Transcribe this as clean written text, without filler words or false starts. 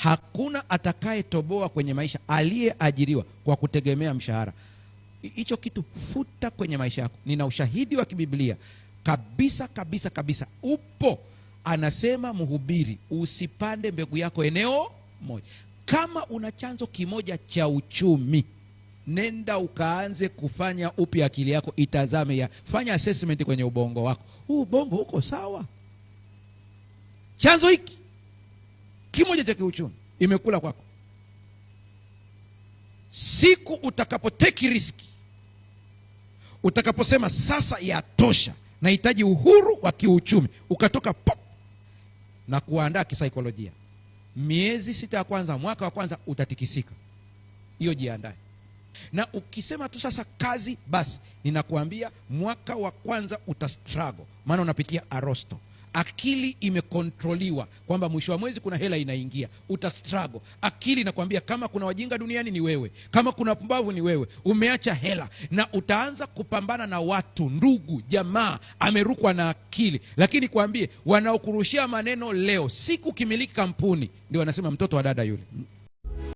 Hakuna atakaye toboa kwenye maisha aliyeajiriwa kwa kutegemea mshahara. Hicho kitu futa kwenye maisha yako. Nina ushahidi wa kibiblia kabisa kabisa kabisa, upo. Anasema Mhubiri, usipande mbegu yako eneo moja. Kama una chanzo kimoja cha uchumi, nenda ukaanze kufanya upya akili yako, itazame fanya assessment kwenye ubongo wako. Huu ubongo uko sawa? Chanzo hiki kimoja cha kiuchumi imekula kwako. Siku utakapo take riski, utakaposema sasa yatosha, nahitaji uhuru wa kiuchumi, ukatoka pop na kuandaa kisaikolojia, miezi 6 ya kwanza, mwaka wa kwanza utatikisika. Hiyo jiandae. Na ukisema tu sasa kazi basi, ninakuambia mwaka wa kwanza utastruggle, maana unapitia arosto. Akili imekontroliwa kwamba mwisho wa mwezi kuna hela inaingia, utastruggle. Akili inakwambia kama kuna wajinga duniani ni wewe, kama kuna pumbavu ni wewe, umeacha hela. Na utaanza kupambana na watu, ndugu, jamaa, amerukwa na akili. Lakini kwambie, wanaokurushia maneno leo, siku kimiliki kampuni ndio wanasema mtoto wa dada yule.